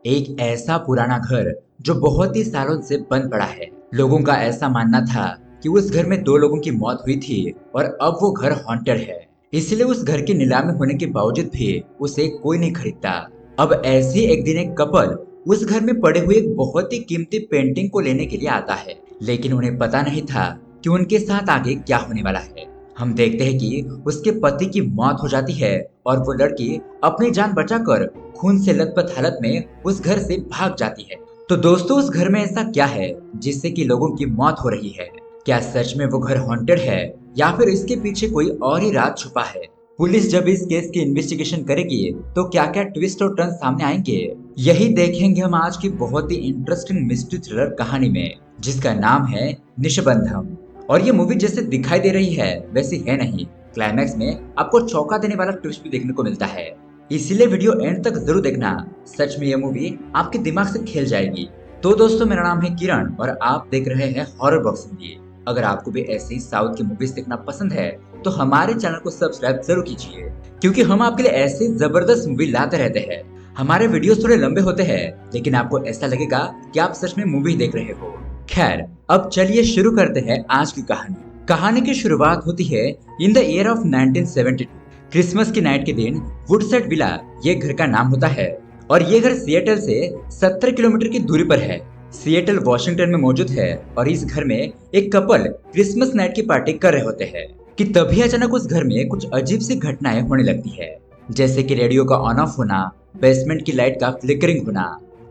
एक ऐसा पुराना घर जो बहुत ही सालों से बंद पड़ा है। लोगों का ऐसा मानना था कि उस घर में दो लोगों की मौत हुई थी और अब वो घर हॉन्टेड है। इसलिए उस घर की नीलामी होने के बावजूद भी उसे कोई नहीं खरीदता। अब ऐसे ही एक दिन एक कपल उस घर में पड़े हुए एक बहुत ही कीमती पेंटिंग को लेने के लिए आता है, लेकिन उन्हें पता नहीं था कि उनके साथ आगे क्या होने वाला है। हम देखते हैं कि उसके पति की मौत हो जाती है और वो लड़की अपनी जान बचाकर खून से लथपथ हालत में उस घर से भाग जाती है। तो दोस्तों, उस घर में ऐसा क्या है जिससे कि लोगों की मौत हो रही है? क्या सच में वो घर हॉन्टेड है या फिर इसके पीछे कोई और ही राज छुपा है? पुलिस जब इस केस की इन्वेस्टिगेशन करेगी तो क्या क्या ट्विस्ट और टर्न सामने आएंगे, यही देखेंगे हम आज की बहुत ही इंटरेस्टिंग मिस्ट्री थ्रिलर कहानी में, जिसका नाम है निशबंधम। और ये मूवी जैसे दिखाई दे रही है वैसी है नहीं। क्लाइमैक्स में आपको चौंका देने वाला ट्विस्ट भी देखने को मिलता है, इसीलिए वीडियो एंड तक जरूर देखना। सच में ये मूवी आपके दिमाग से खेल जाएगी। तो दोस्तों, मेरा नाम है किरण और आप देख रहे हैं हॉरर बॉक्स मूवी। अगर आपको भी ऐसी साउथ की मूवीज देखना पसंद है तो हमारे चैनल को सब्सक्राइब जरूर कीजिए, क्योंकि हम आपके लिए ऐसी जबरदस्त मूवी लाते रहते हैं। हमारे वीडियोस थोड़े लंबे होते हैं, लेकिन आपको ऐसा लगेगा कि आप सच में मूवी देख रहे हो। खैर, अब चलिए शुरू करते हैं आज की कहानी। कहानी की शुरुआत होती है in the year of 1972। Christmas की नाइट के दिन वुडसेट विला ये घर का नाम होता है और ये घर सिएटल से 70 किलोमीटर की दूरी पर है। सिएटल वॉशिंगटन में मौजूद है और इस घर में एक कपल क्रिसमस नाइट की पार्टी कर रहे होते हैं कि तभी अचानक उस घर में कुछ अजीब सी घटनाएं होने लगती है, जैसे कि रेडियो का ऑन ऑफ होना, बेसमेंट की लाइट का फ्लिकरिंग होना।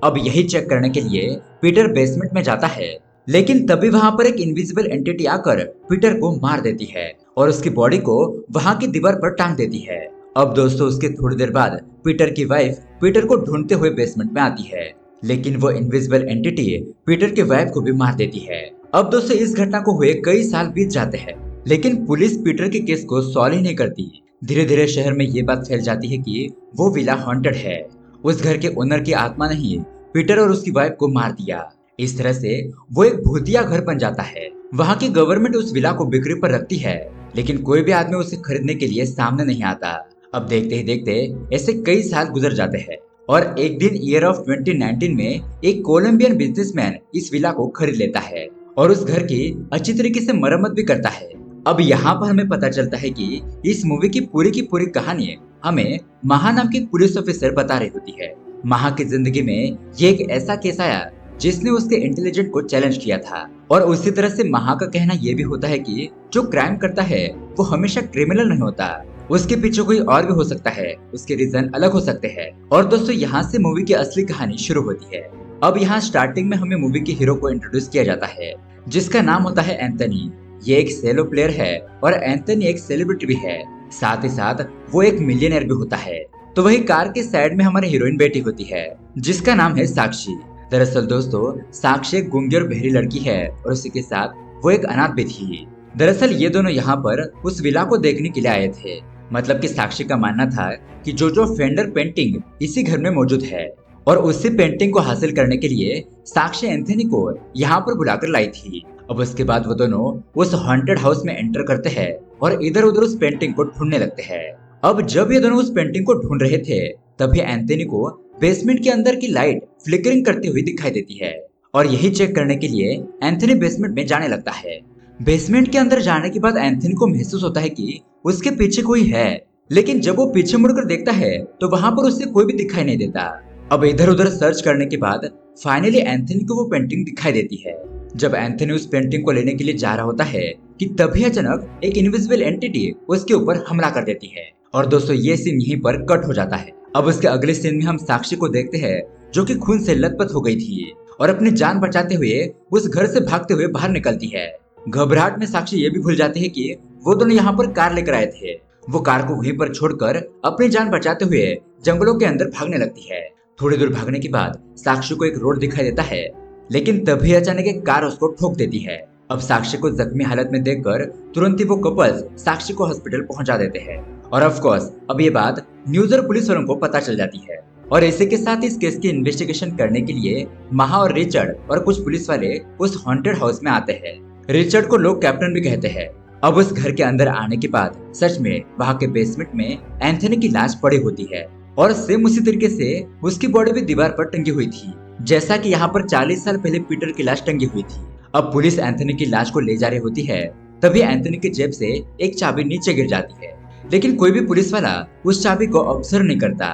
अब यही चेक करने के लिए पीटर बेसमेंट में जाता है, लेकिन तभी वहां पर एक इनविजिबल एंटिटी आकर पीटर को मार देती है और उसकी बॉडी को वहां की दीवार पर टांग देती है। अब दोस्तों, उसके थोड़ी देर बाद पीटर की वाइफ पीटर को ढूंढते हुए बेसमेंट में आती है, लेकिन वो इनविजिबल एंटिटी पीटर की वाइफ को भी मार देती है। अब दोस्तों, इस घटना को हुए कई साल बीत जाते हैं, लेकिन पुलिस पीटर के केस को सॉल्व ही नहीं करती। धीरे धीरे शहर में ये बात फैल जाती है कि वो विला हॉन्टेड है। उस घर के ओनर की आत्मा ने ही पीटर और उसकी वाइफ को मार दिया। इस तरह से वो एक भूतिया घर बन जाता है। वहाँ की गवर्नमेंट उस विला को बिक्री पर रखती है, लेकिन कोई भी आदमी उसे खरीदने के लिए सामने नहीं आता। अब देखते ही देखते ऐसे कई साल गुजर जाते हैं और एक दिन ईयर ऑफ 2019 में एक कोलंबियन बिजनेसमैन इस विला को खरीद लेता है और उस घर की अच्छी तरीके से मरम्मत भी करता है। अब यहाँ पर हमें पता चलता है कि इस मूवी की पूरी कहानी हमें महा नाम की पुलिस ऑफिसर बता रही होती है। महा की जिंदगी में ये एक ऐसा केस आया जिसने उसके इंटेलिजेंट को चैलेंज किया था, और उसी तरह से महा का कहना यह भी होता है कि जो क्राइम करता है वो हमेशा क्रिमिनल नहीं होता, उसके पीछे कोई और भी हो सकता है, उसके रीजन अलग हो सकते हैं। और दोस्तों, यहाँ से मूवी की असली कहानी शुरू होती है। अब यहाँ स्टार्टिंग में हमें मूवी के हीरो को इंट्रोड्यूस किया जाता है, जिसका नाम होता है एंथनी। ये एक सेलो प्लेयर है और एंथनी एक सेलिब्रिटी भी है, साथ ही साथ वो एक मिलियनर भी होता है। तो वही कार के साइड में हमारी हीरोइन बैठी होती है, जिसका नाम है साक्षी। दरअसल दोस्तों, साक्षी एक गूंगी और बहरी लड़की है और उसी के साथ वो एक अनाथ भी थी। दरअसल ये दोनों यहाँ पर उस विला को देखने के लिए आए थे। मतलब कि साक्षी का मानना था कि जो फेंडर पेंटिंग इसी घर में मौजूद है, और उसी पेंटिंग को हासिल करने के लिए साक्षी एंथनी को यहाँ पर बुलाकर लाई थी। अब उसके बाद वो दोनों उस हॉन्टेड हाउस में एंटर करते हैं और इधर उधर उस पेंटिंग को ढूंढने लगते हैं। अब जब ये दोनों उस पेंटिंग को ढूंढ रहे थे, तभी एंथनी को बेसमेंट के अंदर की लाइट फ्लिकरिंग करती हुई दिखाई देती है, और यही चेक करने के लिए एंथनी बेसमेंट में जाने लगता है। बेसमेंट के अंदर जाने के बाद एंथनी को महसूस होता है कि उसके पीछे कोई है, लेकिन जब वो पीछे मुड़कर देखता है तो वहां पर उसे कोई भी दिखाई नहीं देता। अब इधर उधर सर्च करने के बाद फाइनली एंथनी को वो पेंटिंग दिखाई देती है। जब एंथनी उस पेंटिंग को लेने के लिए जा रहा होता है कि तभी अचानक एक इनविजिबल एंटिटी उसके ऊपर हमला कर देती है। और दोस्तों, ये सीन यहीं पर कट हो जाता है। अब उसके अगले सीन में हम साक्षी को देखते हैं, जो कि खून से लथपथ हो गई थी और अपनी जान बचाते हुए उस घर से भागते हुए बाहर निकलती है। घबराहट में साक्षी ये भी भूल जाती है कि वो दोनों यहाँ पर कार लेकर आए थे। वो कार को वहीं पर छोड़कर अपनी जान बचाते हुए जंगलों के अंदर भागने लगती है। थोड़ी दूर भागने के बाद साक्षी को एक रोड दिखाई देता है, लेकिन तभी अचानक एक कार उसको ठोक देती है। अब साक्षी को जख्मी हालत में देखकर तुरंत ही वो कपल्स साक्षी को हॉस्पिटल पहुंचा देते हैं। और ऑफ कोर्स अब ये बात न्यूज और पुलिस वालों को पता चल जाती है, और इसी के साथ इस केस की इन्वेस्टिगेशन करने के लिए महा और रिचर्ड और कुछ पुलिस वाले उस हॉन्टेड हाउस में आते हैं। रिचर्ड को लोग कैप्टन भी कहते हैं। अब उस घर के अंदर आने के बाद सच में वहाँ के बेसमेंट में एंथनी की लाश पड़ी होती है और सेम उसी तरीके से उसकी बॉडी भी दीवार पर टंगी हुई थी, जैसा कि यहाँ पर 40 साल पहले पीटर की लाश टंगी हुई थी। अब पुलिस एंथोनी की लाश को ले जा रही होती है, तभी एंथोनी की जेब से एक चाबी नीचे गिर जाती है, लेकिन कोई भी पुलिस वाला उस चाबी को ऑब्जर्व नहीं करता।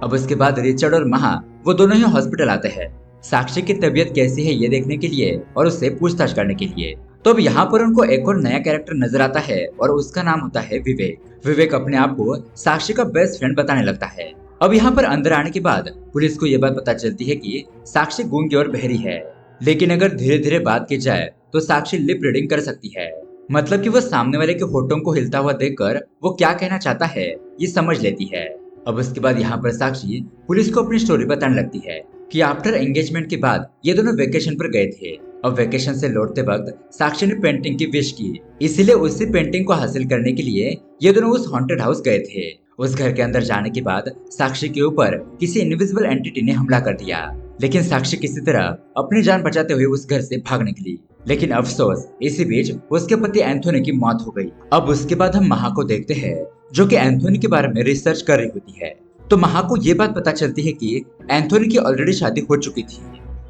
अब उसके बाद रिचर्ड और महा वो दोनों ही हॉस्पिटल आते हैं साक्षी की तबीयत कैसी है ये देखने के लिए और उससे पूछताछ करने के लिए। तो अब यहाँ पर उनको एक और नया कैरेक्टर नजर आता है और उसका नाम होता है विवेक। विवेक अपने आप को साक्षी का बेस्ट फ्रेंड बताने लगता है। अब यहाँ पर अंदर आने के बाद पुलिस को ये बात पता चलती है कि साक्षी गूंगी और बहरी है, लेकिन अगर धीरे धीरे बात की जाए तो साक्षी लिप रीडिंग कर सकती है, मतलब कि वो सामने वाले के होठों को हिलता हुआ देखकर वो क्या कहना चाहता है ये समझ लेती है। अब उसके बाद यहाँ पर साक्षी पुलिस को अपनी स्टोरी बताने लगती है कि आफ्टर एंगेजमेंट के बाद ये दोनों वेकेशन पर गए थे। अब वेकेशन से लौटते वक्त साक्षी ने पेंटिंग की विश की, इसीलिए उसी पेंटिंग को हासिल करने के लिए ये दोनों उस हॉन्टेड हाउस गए थे। उस घर के अंदर जाने के बाद साक्षी के ऊपर किसी इनविजिबल एंटिटी ने हमला कर दिया, लेकिन साक्षी किसी तरह अपनी जान बचाते हुए उस घर से भाग निकली। लेकिन अफसोस इसी बीच उसके पति एंथोनी की मौत हो गई। अब उसके बाद हम महा को देखते हैं जो कि एंथोनी के बारे में रिसर्च कर रही होती है। तो महा को ये बात पता चलती है कि एंथोनी की ऑलरेडी शादी हो चुकी थी,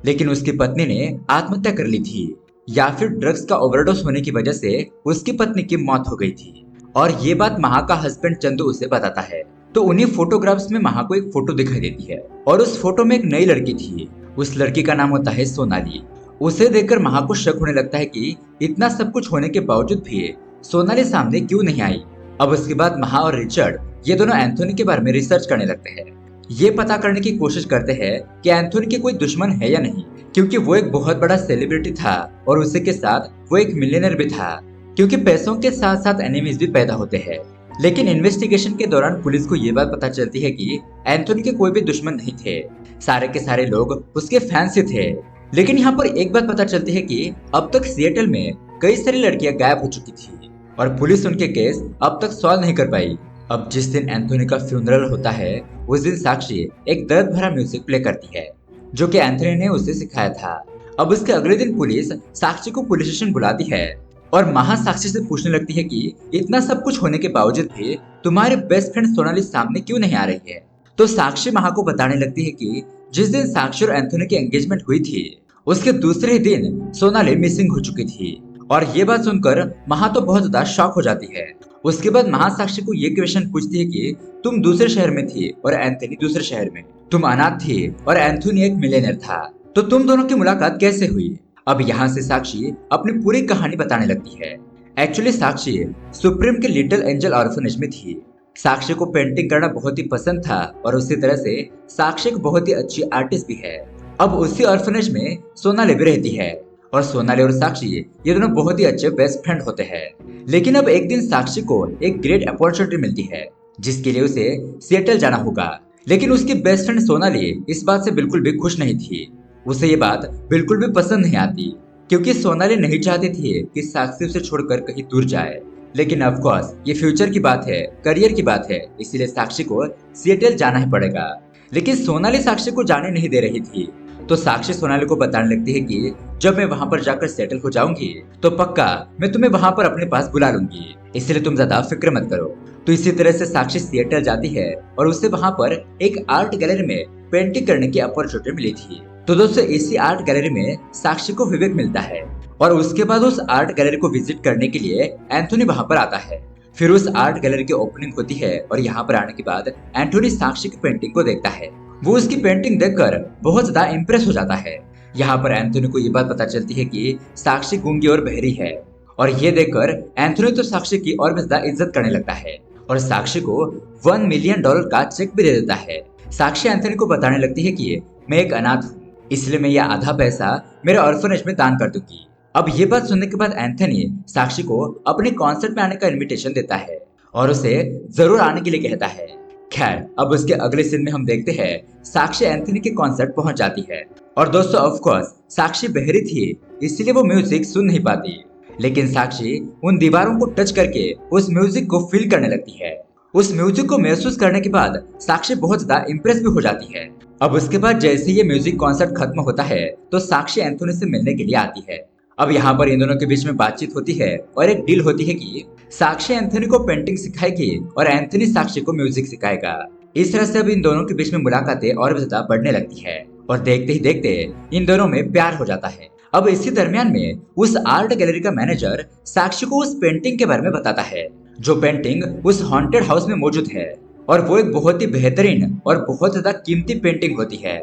लेकिन उसकी पत्नी ने आत्महत्या कर ली थी, या फिर ड्रग्स का ओवरडोज होने की वजह से उसकी पत्नी की मौत हो गई थी। और ये बात महा का हस्बैंड चंदू उसे बताता है। तो उन्हीं फोटोग्राफ्स में महा को एक फोटो दिखाई देती है और उस फोटो में एक नई लड़की थी। उस लड़की का नाम होता है सोनाली। उसे देखकर महा को शक होने लगता है कि इतना सब कुछ होने के बावजूद भी सोनाली सामने क्यों नहीं आई। अब उसके बाद महा और रिचर्ड ये दोनों एंथोनी के बारे में रिसर्च करने लगते हैं। ये पता करने की कोशिश करते हैं कि एंथोनी के कोई दुश्मन है या नहीं, क्योंकि वो एक बहुत बड़ा सेलिब्रिटी था और उसी के साथ वो एक मिलियनर भी था, क्योंकि पैसों के साथ साथ एनिमीज भी पैदा होते हैं। लेकिन इन्वेस्टिगेशन के दौरान पुलिस को ये बात पता चलती है कि एंथोनी के कोई भी दुश्मन नहीं थे, सारे के सारे लोग उसके फैंस ही थे। लेकिन यहाँ पर एक बात पता चलती है कि अब तक सिएटल में कई सारी लड़कियां गायब हो चुकी थी और पुलिस उनके केस अब तक सॉल्व नहीं कर पाई। अब जिस दिन एंथोनी का फ्यूनरल होता है उस दिन साक्षी एक दर्द भरा म्यूजिक प्ले करती है जो कि एंथोनी ने उसे सिखाया था। अब उसके अगले दिन पुलिस साक्षी को पुलिस स्टेशन बुलाती है और महा साक्षी से पूछने लगती है कि इतना सब कुछ होने के बावजूद भी तुम्हारे बेस्ट फ्रेंड सोनाली सामने क्यों नहीं आ रही है। तो साक्षी महा को बताने लगती है कि जिस दिन साक्षी और एंथोनी की एंगेजमेंट हुई थी उसके दूसरे ही दिन सोनाली मिसिंग हो चुकी थी। और ये बात सुनकर महा तो बहुत ज्यादा शॉक हो जाती है। उसके बाद महा साक्षी को ये क्वेश्चन पूछती है कि तुम दूसरे शहर में थी और एंथोनी दूसरे शहर में, तुम अनाथ थी और एंथोनी एक मिलियनर था, तो तुम दोनों की मुलाकात कैसे हुई। अब यहाँ से साक्षी अपनी पूरी कहानी बताने लगती है। एक्चुअली साक्षी सुप्रीम के लिटिल एंजल ऑर्फनेज में थी। साक्षी को पेंटिंग करना बहुत ही पसंद था और उसी तरह से साक्षी एक बहुत ही अच्छी आर्टिस्ट भी है। अब उसी ऑर्फनेज में सोनाली भी रहती है और सोनाली और साक्षी ये दोनों बहुत ही अच्छे बेस्ट फ्रेंड होते हैं। लेकिन अब एक दिन साक्षी को एक ग्रेट अपॉर्चुनिटी मिलती है जिसके लिए उसे सिएटल जाना होगा, लेकिन उसकी बेस्ट फ्रेंड सोनाली इस बात से बिल्कुल भी खुश नहीं थी। उसे ये बात बिल्कुल भी पसंद नहीं आती क्योंकि सोनाली नहीं चाहती थी कि साक्षी उसे छोड़कर कहीं दूर जाए। लेकिन ऑफ कोर्स ये फ्यूचर की बात है, करियर की बात है, इसीलिए साक्षी को सिएटल जाना ही पड़ेगा। लेकिन सोनाली साक्षी को जाने नहीं दे रही थी, तो साक्षी सोनाली को बताने लगती है कि जब मैं वहां पर जाकर सेटल हो जाऊंगी तो पक्का मैं तुम्हें वहां पर अपने पास बुला लूंगी, इसलिए तुम ज्यादा फिक्र मत करो। तो इसी तरह से साक्षी सिएटल जाती है और उसे वहां पर एक आर्ट गैलरी में पेंटिंग करने की अपॉर्चुनिटी मिली थी। तो दोस्तों इसी आर्ट गैलरी में साक्षी को विवेक मिलता है और उसके बाद उस आर्ट गैलरी को विजिट करने के लिए एंथोनी वहां पर आता है। फिर उस आर्ट गैलरी की ओपनिंग होती है और यहाँ पर आने के बाद एंथोनी साक्षी की पेंटिंग को देखता है। वो उसकी पेंटिंग देखकर बहुत ज्यादा इम्प्रेस हो जाता है। यहाँ पर एंथोनी को ये बात पता चलती है कि साक्षी गूंगी और बहरी है और ये देखकर एंथोनी तो साक्षी की और भी ज्यादा इज्जत करने लगता है और साक्षी को $1 मिलियन का चेक भी दे देता है। साक्षी एंथोनी को बताने लगती है कि मैं एक अनाथ हूँ, इसलिए मैं यह आधा पैसा मेरे ऑर्फनेज में दान कर दूंगी। अब ये बात सुनने के बाद एंथोनी साक्षी को अपने कॉन्सर्ट में आने का इनविटेशन देता है और उसे जरूर आने के लिए कहता है। खैर अब उसके अगले सीन में हम देखते हैं साक्षी एंथोनी के कॉन्सर्ट पहुंच जाती है और दोस्तों ऑफ कोर्स साक्षी बहरी थी इसलिए वो म्यूजिक सुन नहीं पाती, लेकिन साक्षी उन दीवारों को टच करके उस म्यूजिक को फील करने लगती है। उस म्यूजिक को महसूस करने के बाद साक्षी बहुत ज्यादा इम्प्रेस भी हो जाती है। अब उसके बाद जैसे ये म्यूजिक कॉन्सर्ट खत्म होता है तो साक्षी एंथोनी से मिलने के लिए आती है। अब यहाँ पर इन दोनों के बीच में बातचीत होती है और एक डील होती है कि साक्षी एंथोनी को पेंटिंग सिखाएगी और एंथोनी साक्षी को म्यूजिक सिखाएगा। इस तरह से अब इन दोनों के बीच में मुलाकातें और भी ज्यादा बढ़ने लगती है और देखते ही देखते इन दोनों में प्यार हो जाता है। अब इसी दरमियान में उस आर्ट गैलरी का मैनेजर साक्षी को उस पेंटिंग के बारे में बताता है, जो पेंटिंग उस हॉन्टेड हाउस में मौजूद है और वो एक बहुत ही बेहतरीन और बहुत ज्यादा कीमती पेंटिंग होती है।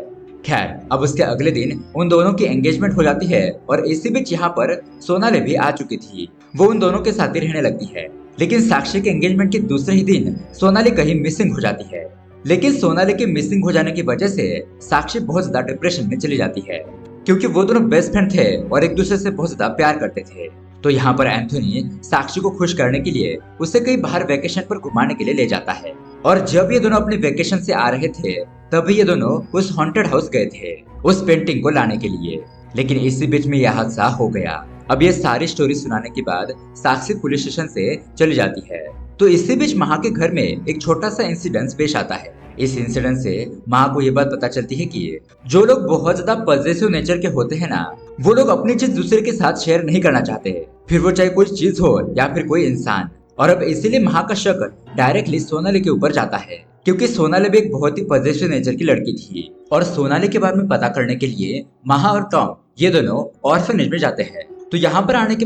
खैर, अब उसके अगले दिन उन दोनों की एंगेजमेंट हो जाती है और इसी बीच यहाँ पर सोनाली भी आ चुकी थी। वो उन दोनों के साथ ही रहने लगती है। लेकिन साक्षी के एंगेजमेंट के दूसरे ही दिन सोनाली कहीं मिसिंग हो जाती है। लेकिन सोनाली के मिसिंग हो जाने की वजह से साक्षी बहुत ज्यादा डिप्रेशन में चली जाती है, क्योंकि वो दोनों बेस्ट फ्रेंड थे और एक दूसरे से बहुत ज्यादा प्यार करते थे। तो यहाँ पर एंथोनी साक्षी को खुश करने के लिए उसे कहीं बाहर वेकेशन पर घुमाने के लिए ले जाता है। और जब ये दोनों अपने वेकेशन से आ रहे थे तभी ये दोनों उस हॉन्टेड हाउस गए थे उस पेंटिंग को लाने के लिए। लेकिन इसी बीच में यह हादसा हो गया। अब ये सारी स्टोरी सुनाने के बाद साक्षी पुलिस स्टेशन से चली जाती है। तो इसी बीच महा के घर में एक छोटा सा इंसिडेंट पेश आता है। इस इंसिडेंट से महा को ये बात पता चलती है कि जो लोग बहुत ज्यादा पॉजिटिव नेचर के होते हैं ना, वो लोग अपनी चीज दूसरे के साथ शेयर नहीं करना चाहते, फिर वो चाहे कोई चीज हो या फिर कोई इंसान। और अब इसीलिए महा का शक डायरेक्टली सोनाली के ऊपर जाता है, क्योंकि सोनाली भी एक बहुत ही पॉजिटिव नेचर की लड़की थी। और सोनाली के बारे में पता करने के लिए महा और टॉम ये दोनों ऑर्फनेज में जाते हैं। तो यहाँ पर आने के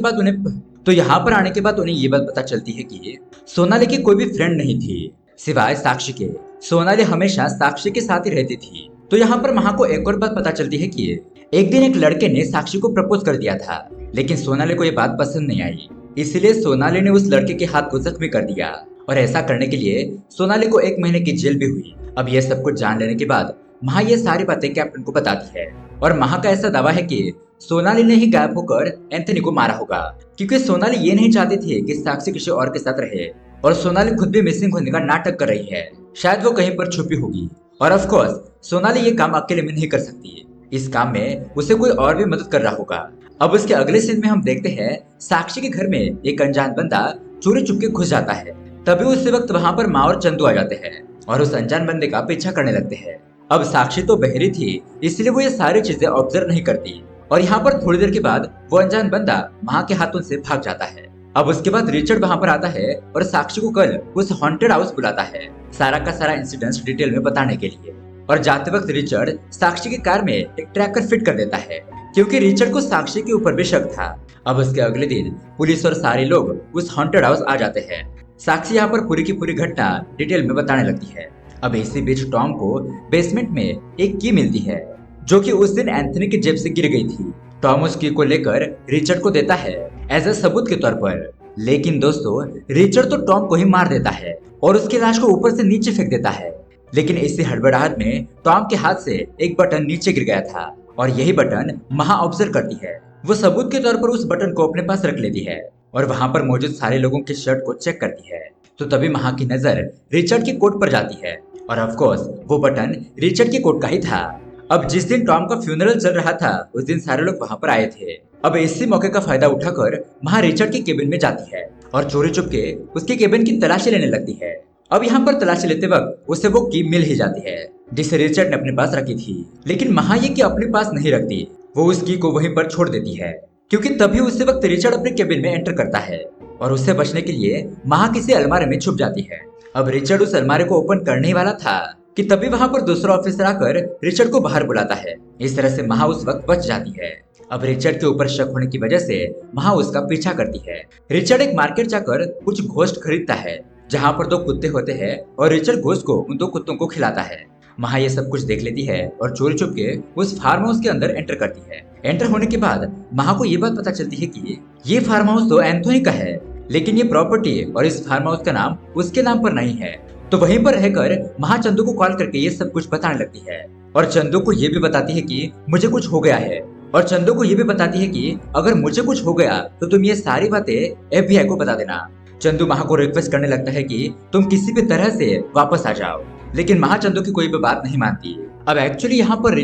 बाद उन्हें ये बात पता चलती है कि सोनाली की कोई भी फ्रेंड नहीं थी सिवाय साक्षी के। सोनाली हमेशा साक्षी के साथ ही रहती थी। तो यहाँ पर महा को एक और बात पता चलती है कि एक दिन एक लड़के ने साक्षी को प्रपोज कर दिया था, लेकिन सोनाली को ये बात पसंद नहीं आई। इसलिए सोनाली ने उस लड़के के हाथ को जख्मी कर दिया और ऐसा करने के लिए सोनाली को 1 महीने की जेल भी हुई। अब ये सब कुछ जान लेने के बाद महा ये सारी बातें कैप्टन को बताती है और महा का ऐसा दावा है कि सोनाली ने ही गायब होकर एंथनी को मारा होगा, क्योंकि सोनाली ये नहीं चाहती थी कि साक्षी किसी और के साथ रहे। और सोनाली खुद भी मिसिंग होने का नाटक कर रही है, शायद वो कहीं पर छुपी होगी। और ऑफ कोर्स सोनाली ये काम अकेले में नहीं कर सकती, इस काम में उसे कोई और भी मदद कर रहा होगा। अब उसके अगले सीन में हम देखते हैं साक्षी के घर में एक अनजान बंदा चोरी चुपके घुस जाता है। तभी उसी वक्त वहाँ पर माँ और चंदू आ जाते हैं और उस अनजान बंदे का पीछा करने लगते हैं। अब साक्षी तो बहरी थी, इसलिए वो ये सारी चीजें ऑब्जर्व नहीं करती। और यहाँ पर थोड़ी देर के बाद वो अनजान बंदा माँ के हाथों से भाग जाता है। अब उसके बाद रिचर्ड वहाँ पर आता है और साक्षी को कल उस हॉन्टेड हाउस बुलाता है, सारा का सारा इंसिडेंट डिटेल में बताने के लिए। और जाते वक्त रिचर्ड साक्षी की कार में एक ट्रैकर फिट कर देता है, क्योंकि रिचर्ड को साक्षी के ऊपर भी शक था। अब उसके अगले दिन पुलिस और सारे लोग उस हॉन्टेड हाउस आ जाते हैं। साक्षी यहाँ पर पूरी की पूरी घटना डिटेल में बताने लगती है। अब इसी बीच टॉम को बेसमेंट में एक की मिलती है, जो कि उस दिन एंथनी की जेब से गिर गई थी। टॉम उस की को लेकर रिचर्ड को देता है एज ए सबूत के तौर पर। लेकिन दोस्तों, रिचर्ड तो टॉम को ही मार देता है और उसकी लाश को ऊपर से नीचे फेंक देता है। लेकिन इसी हड़बड़ाहट में टॉम के हाथ से एक बटन नीचे गिर गया था और यही बटन महा ऑब्जर्व करती है। वो सबूत के तौर पर उस बटन को अपने पास रख लेती है और वहां पर मौजूद सारे लोगों के शर्ट को चेक करती है। तो तभी महा की नजर रिचर्ड की कोट पर जाती है और ऑफ कोर्स वो बटन रिचर्ड की कोट का ही था। अब जिस दिन टॉम का फ्यूनरल चल रहा था उस दिन सारे लोग वहां पर आए थे। अब इसी मौके का फायदा उठाकर महा रिचर्ड के केबिन में जाती है और चोरी चुपके उसके केबिन की तलाशी लेने लगती है। अब यहाँ पर तलाशी लेते वक्त उसे वो की मिल ही जाती है जिसे रिचर्ड ने अपने पास रखी थी। लेकिन महा ये की अपने पास नहीं रखती, वो उस की को वहीं पर छोड़ देती है, क्योंकि तभी उसी वक्त रिचर्ड अपने केबिन में एंटर करता है और उससे बचने के लिए महा किसी अलमारी में छुप जाती है। अब रिचर्ड उस अलमारी को ओपन करने ही वाला था कि तभी वहां पर दूसरा ऑफिसर आकर रिचर्ड को बाहर बुलाता है। इस तरह से महा उस वक्त बच जाती है। अब रिचर्ड के ऊपर शक होने की वजह से महा उसका पीछा करती है। रिचर्ड एक मार्केट जाकर कुछ घोस्ट खरीदता है जहाँ पर 2 कुत्ते होते हैं और रिचर्ड घोस्ट को उन 2 कुत्तों को खिलाता है। महा ये सब कुछ देख लेती है और चोरी चुपके उस फार्म हाउस के अंदर एंटर करती है। एंटर होने के बाद महा को ये बात पता चलती है कि ये फार्म हाउस तो एंथोनी का है, लेकिन ये प्रॉपर्टी और इस फार्म हाउस का नाम उसके नाम पर नहीं है। तो वहीं पर रहकर महा चंदू को कॉल करके ये सब कुछ बताने लगती है और चंदू को ये भी बताती है कि मुझे कुछ हो गया है। और चंदू को ये भी बताती है कि अगर मुझे कुछ हो गया तो तुम ये सारी बातें FBI को बता देना। चंदू महा को रिक्वेस्ट करने लगता है कि तुम किसी भी तरह से वापस आ जाओ, लेकिन महा चंदू की कोई भी बात नहीं मानती। अब एक्चुअली यहाँ पर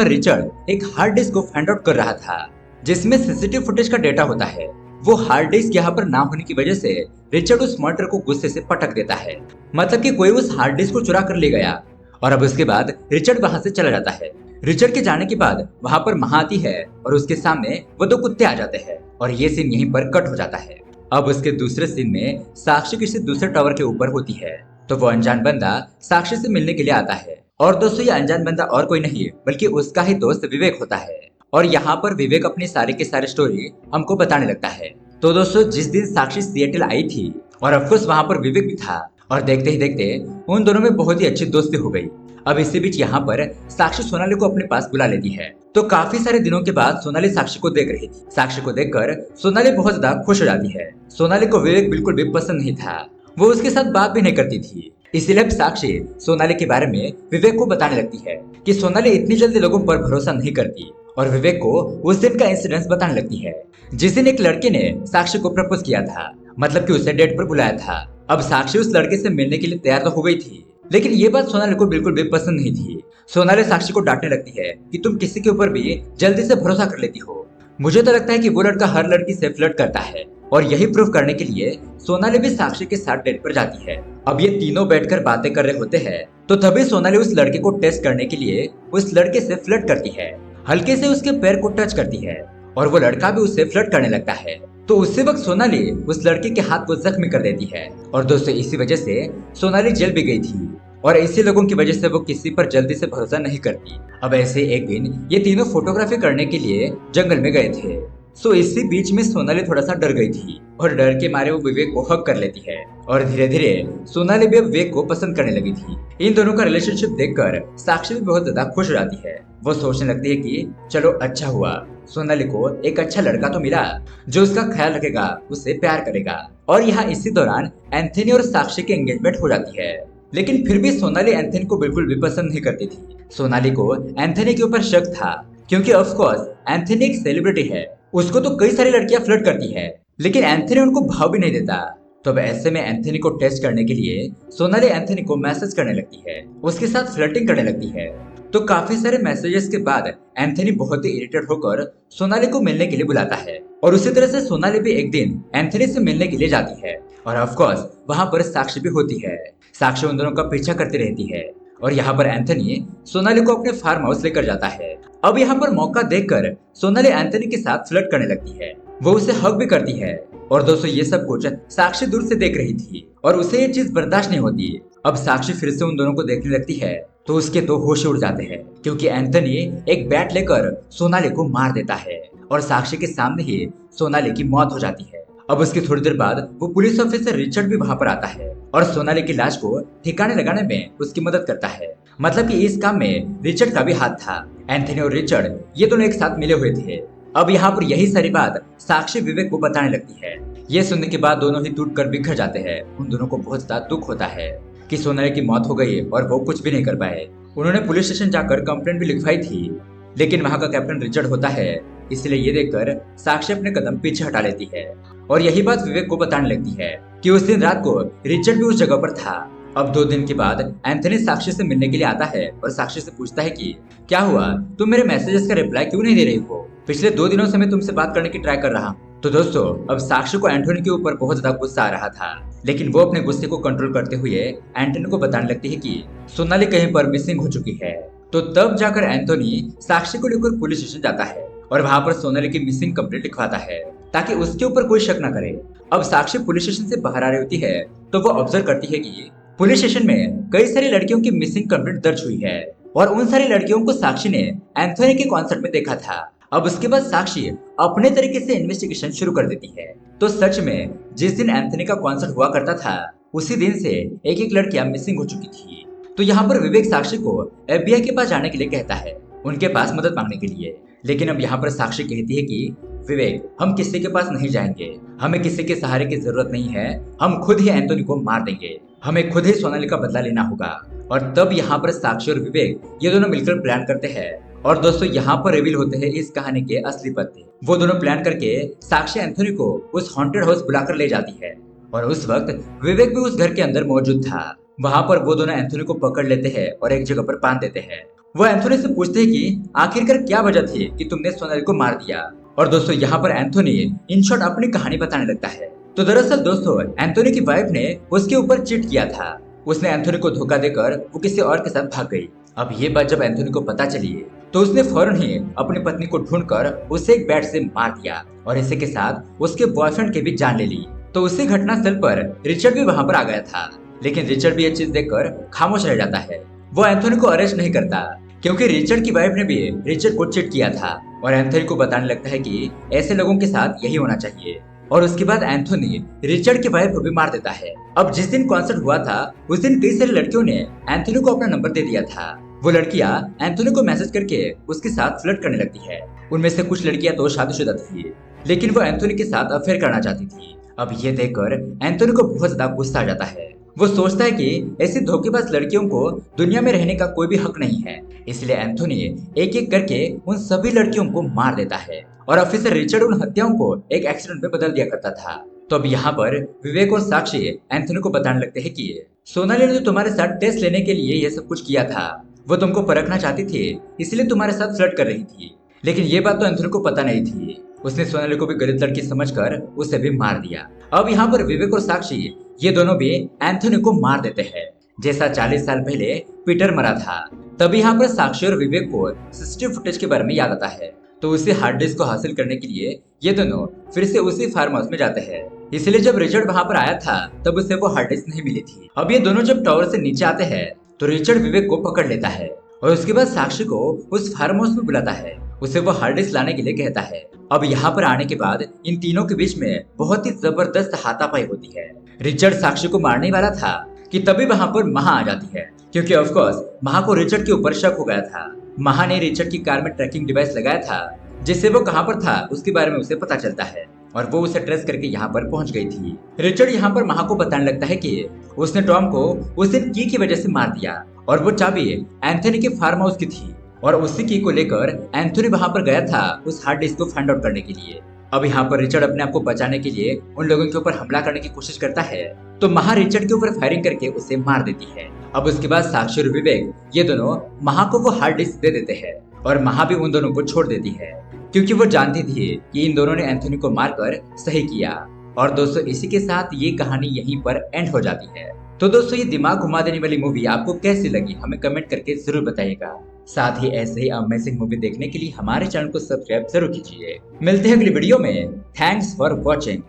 रिचर्ड एक हार्ड डिस्क को फाइंड आउट कर रहा था जिसमें सीसीटीवी फुटेज का डेटा होता है। वो हार्ड डिस्क यहाँ पर ना होने की वजह से रिचर्ड उस मर्डर को गुस्से से पटक देता है, मतलब कि कोई उस हार्ड डिस्क को चुरा कर ले गया। और अब उसके बाद रिचर्ड वहां से चला जाता है। रिचर्ड के जाने के बाद वहां पर महा आती है और उसके सामने वो 2 कुत्ते आ जाते हैं और ये सीन यहीं पर कट हो जाता है। अब उसके दूसरे सीन में साक्षी किसी दूसरे टावर के ऊपर होती है तो वो अनजान बंदा साक्षी से मिलने के लिए आता है। और दोस्तों ये अनजान बंदा और कोई नहीं बल्कि उसका ही दोस्त विवेक होता है। और यहाँ पर विवेक अपनी सारी की सारी स्टोरी हमको बताने लगता है। तो दोस्तों जिस दिन साक्षी सिएटल आई थी और ऑफकोर्स वहाँ पर विवेक भी था, और देखते ही देखते उन दोनों में बहुत ही अच्छी दोस्ती हो गई। अब इसी बीच यहाँ पर साक्षी सोनाली को अपने पास बुला लेती है। तो काफी सारे दिनों के बाद सोनाली साक्षी को देख रही थी। साक्षी को देखकर सोनाली बहुत ज्यादा खुश हो जाती है। सोनाली को विवेक बिल्कुल भी पसंद नहीं था, वो उसके साथ बात भी नहीं करती थी। इसीलिए अब साक्षी सोनाली के बारे में विवेक को बताने लगती है कि सोनाली इतनी जल्दी लोगों पर भरोसा नहीं करती। और विवेक को उस दिन का इंसिडेंस बताने लगती है जिस दिन एक लड़के ने साक्षी को प्रपोज किया था, मतलब कि उसे डेट पर बुलाया था। अब साक्षी उस लड़के से मिलने के लिए तैयार तो हो गई थी, लेकिन ये बात सोनाली को बिल्कुल भी पसंद नहीं थी। सोनाली साक्षी को डांटने लगती है कि तुम किसी के ऊपर भी जल्दी से भरोसा कर लेती हो। मुझे तो लगता है कि वो लड़का हर लड़की से फ्लर्ट करता है, और यही प्रूफ करने के लिए सोनाली भी साक्षी के साथ डेट पर जाती है। अब ये तीनों बैठकर बातें कर रहे होते हैं, तो तभी सोनाली उस लड़के को टेस्ट करने के लिए उस लड़के से फ्लर्ट करती है, हल्के से उसके पैर को टच करती है, और वो लड़का भी उससे फ्लर्ट करने लगता है। तो उसी वक्त सोनाली उस लड़के के हाथ को जख्मी कर देती है। और दोस्तों इसी वजह से सोनाली जेल भी गई थी, और ऐसे लोगों की वजह से वो किसी पर जल्दी से भरोसा नहीं करती। अब ऐसे एक दिन ये तीनों फोटोग्राफी करने के लिए जंगल में गए थे। सो इसी बीच में सोनाली थोड़ा सा डर गई थी, और डर के मारे वो विवेक को हक कर लेती है। और धीरे धीरे सोनाली भी विवेक को पसंद करने लगी थी। इन दोनों का रिलेशनशिप देखकर साक्षी भी बहुत ज्यादा खुश हो जाती है। वो सोचने लगती है कि चलो अच्छा हुआ, सोनाली को एक अच्छा लड़का तो मिला जो उसका ख्याल रखेगा, उससे प्यार करेगा। और यहाँ इसी दौरान एंथनी और साक्षी की एंगेजमेंट हो जाती है। लेकिन फिर भी सोनाली एंथनी को बिल्कुल भी पसंद नहीं करती थी। सोनाली को एंथनी के ऊपर शक था, क्योंकि ऑफ कोर्स एंथनी एक सेलिब्रिटी है, उसको तो कई सारी लड़कियां फ्लर्ट करती है, लेकिन एंथनी उनको भाव भी नहीं देता। तो अब ऐसे में एंथनी को टेस्ट करने के लिए सोनाली एंथनी को मैसेज करने लगती है, उसके साथ फ्लर्टिंग करने लगती है। तो काफी सारे मैसेजेस के बाद एंथनी बहुत ही इरिटेट होकर सोनाली को मिलने के लिए बुलाता है, और उसी तरह से सोनाली भी एक दिन एंथनी से मिलने के लिए जाती है। और ऑफ कोर्स वहां पर साक्षी भी होती है। साक्षी उन दोनों का पीछा करती रहती है, और यहाँ पर एंथनी सोनाली को अपने फार्म हाउस लेकर जाता है। अब यहाँ पर मौका देखकर सोनाली एंथनी के साथ फ्लर्ट करने लगती है, वो उसे हग भी करती है। और दोस्तों ये सब कुछ साक्षी दूर से देख रही थी, और उसे ये चीज बर्दाश्त नहीं होती। अब साक्षी फिर से उन दोनों को देखने लगती है, तो उसके तो होश उड़ जाते हैं, क्योंकि एंथनी एक बैट लेकर सोनाली को मार देता है, और साक्षी के सामने ही सोनाली की मौत हो जाती है। अब उसकी थोड़ी देर बाद वो पुलिस ऑफिसर रिचर्ड भी वहां पर आता है, और सोनाली की लाश को ठिकाने लगाने में उसकी मदद करता है। मतलब कि इस काम में रिचर्ड का भी हाथ था। एंथनी और रिचर्ड ये दोनों एक साथ मिले हुए थे। अब यहाँ पर यही सारी बात साक्षी विवेक को बताने लगती है। ये सुनने के बाद दोनों ही टूट कर बिखर जाते हैं। उन दोनों को बहुत ज्यादा दुख होता है कि सोनाली की मौत हो गई और वो कुछ भी नहीं कर पाए। उन्होंने पुलिस स्टेशन जाकर कंप्लेंट भी लिखवाई थी, लेकिन वहाँ का कैप्टन रिचर्ड होता है, इसलिए ये देखकर साक्षी अपने कदम पीछे हटा लेती है। और यही बात विवेक को बताने लगती है कि उस दिन रात को रिचर्ड भी उस जगह पर था। अब 2 दिन के बाद एंथनी साक्षी से मिलने के लिए आता है, और साक्षी से पूछता है कि क्या हुआ, तुम मेरे मैसेजेस का रिप्लाई क्यों नहीं दे रही हो? पिछले 2 दिनों से मैं तुमसे बात करने की ट्राई कर रहा हूँ। तो दोस्तों अब साक्षी को एंथनी के ऊपर बहुत ज्यादा गुस्सा आ रहा था, लेकिन वो अपने गुस्से को कंट्रोल करते हुए एंथनी को बताने लगती है कि सोनाली कहीं पर मिसिंग हो चुकी है। तो तब जाकर एंथनी साक्षी को लेकर पुलिस स्टेशन जाता है, और वहाँ पर सोनाली की मिसिंग कंप्लेंट लिखवाता है, ताकि उसके ऊपर कोई शक न करे। अब साक्षी पुलिस स्टेशन से बाहर आ रही होती है, तो वो ऑब्जर्व करती है कि पुलिस स्टेशन में कई सारी लड़कियों की मिसिंग कंप्लेंट दर्ज हुई है, और उन सारी लड़कियों को साक्षी ने एंथनी के कॉन्सर्ट में देखा था। अब उसके बाद साक्षी अपने तरीके से इन्वेस्टिगेशन शुरू कर देती है। तो सच में जिस दिन एंथनी का कॉन्सर्ट हुआ करता था, उसी दिन से एक एक लड़कियां मिसिंग हो चुकी थी। तो यहाँ पर विवेक साक्षी को FBI के पास जाने के लिए कहता है, उनके पास मदद मांगने के लिए। लेकिन अब यहाँ पर साक्षी कहती है कि विवेक, हम किसी के पास नहीं जाएंगे, हमें किसी के सहारे की जरूरत नहीं है, हम खुद ही एंथनी को मार देंगे, हमें खुद ही सोनाली का बदला लेना होगा। और तब यहाँ पर साक्षी और विवेक ये दोनों मिलकर प्लान करते हैं। और दोस्तों यहाँ पर रिवील होते हैं इस कहानी के असली पत्ते। वो दोनों प्लान करके साक्षी एंथनी को उस हॉन्टेड हाउस बुलाकर ले जाती है, और उस वक्त विवेक भी उस घर के अंदर मौजूद था। वहाँ पर वो दोनों एंथनी को पकड़ लेते हैं और एक जगह पर बांध देते हैं। वो एंथनी से पूछते हैं कि आखिरकार क्या वजह थी कि तुमने सोनाली को मार दिया। और दोस्तों यहाँ पर एंथनी इन शॉर्ट अपनी कहानी बताने लगता है। तो दरअसल दोस्तों एंथनी की वाइफ ने उसके ऊपर चीट किया था, उसने एंथनी को धोखा देकर वो किसी और के साथ भाग गई। अब ये बात जब एंथनी को पता चली, तो उसने फौरन ही अपनी पत्नी को ढूंढकर उसे एक बैट से मार दिया, और इसी के साथ उसके बॉयफ्रेंड की भी जान ले ली। तो उसी घटनास्थल पर रिचर्ड भी वहां पर आ गया था। लेकिन रिचर्ड भी ये चीज देखकर खामोश रह जाता है। वो एंथोनी को अरेस्ट नहीं करता क्योंकि रिचर्ड की वाइफ ने भी रिचर्ड को चिट किया था और एंथोनी को बताने लगता है कि ऐसे लोगों के साथ यही होना चाहिए। और उसके बाद एंथोनी रिचर्ड की वाइफ को भी मार देता है। अब जिस दिन कॉन्सर्ट हुआ था उस दिन कई सारी लड़कियों ने एंथोनी को अपना नंबर दे दिया था। वो लड़कियां एंथोनी को मैसेज करके उसके साथ फ्लर्ट करने लगती है। उनमें से कुछ लड़कियां तो शादीशुदा थी, लेकिन वो एंथोनी के साथ अफेयर करना चाहती थी। अब ये देखकर एंथोनी को बहुत ज्यादा गुस्सा आ जाता है। वो सोचता है कि ऐसी धोखेबाज लड़कियों को दुनिया में रहने का कोई भी हक नहीं है। इसलिए एंथोनी एक एक करके उन सभी लड़कियों को मार देता है और ऑफिसर रिचर्ड उन हत्याओं को एक एक्सीडेंट में बदल दिया करता था। तो अब यहाँ पर विवेक और साक्षी एंथोनी को बताने लगते हैं कि सोनाली ने जो तुम्हारे साथ टेस्ट लेने के लिए ये सब कुछ किया था, वो तुमको परखना चाहती थी, इसलिए तुम्हारे साथ फ्लर्ट कर रही थी। लेकिन ये बात तो एंथोनी को पता नहीं थी। उसने सोनाली को भी गलत लड़की समझकर उसे भी मार दिया। अब यहाँ पर विवेक और साक्षी ये दोनों भी एंथोनी को मार देते हैं, जैसा 40 साल पहले पीटर मरा था। तभी यहाँ पर साक्षी और विवेक को सीसीटीवी फुटेज के बारे में याद आता है। तो उसी हार्ड डिस्क को हासिल करने के लिए ये दोनों फिर से उसी फार्म हाउस में जाते हैं। इसलिए जब रिचर्ड वहाँ पर आया था तब उसे वो हार्ड डिस्क नहीं मिली थी। अब ये दोनों जब टावर से नीचे आते हैं तो रिचर्ड विवेक को पकड़ लेता है और उसके बाद साक्षी को उस फार्म हाउस में बुलाता है। उसे वो हार्ड डिस्क लाने के लिए कहता है। अब यहाँ पर आने के बाद इन तीनों के बीच में बहुत ही जबरदस्त हाथापाई होती है। रिचर्ड साक्षी को मारने वाला था कि तभी वहाँ पर महा आ जाती है, क्योंकि ऑफ कोर्स महा को रिचर्ड के ऊपर शक हो गया था। महा ने रिचर्ड की कार में ट्रैकिंग डिवाइस लगाया था, जिससे वो कहाँ पर था उसके बारे में उसे पता चलता है और वो उसे ट्रेस करके यहाँ पर पहुंच गई थी। रिचर्ड यहाँ पर महा को बताने लगता है कि उसने टॉम को उस दिन की वजह से मार दिया और वो चाबी एंथोनी के फार्म हाउस की थी और उसी की को लेकर एंथोनी वहां पर गया था उस हार्ड डिस्क को फाइंड आउट करने के लिए। अब यहाँ पर रिचर्ड अपने आप को बचाने के लिए उन लोगों के ऊपर हमला करने की कोशिश करता है, तो महा रिचर्ड के ऊपर फायरिंग करके उसे मार देती है। अब उसके बाद साक्षी और विवेक ये दोनों महा को वो हार्ड डिस्क दे देते हैं और महा भी उन दोनों को छोड़ देती है, क्योंकि वो जानती थी कि इन दोनों ने एंथोनी को मारकर सही किया। और दोस्तों इसी के साथ ये कहानी यहीं पर एंड हो जाती है। तो दोस्तों ये दिमाग घुमा देने वाली मूवी आपको कैसी लगी हमें कमेंट करके जरूर बताइएगा। साथ ही ऐसे ही अमेजिंग मूवी देखने के लिए हमारे चैनल को सब्सक्राइब जरूर कीजिए। मिलते हैं अगली वीडियो में। Thanks for watching.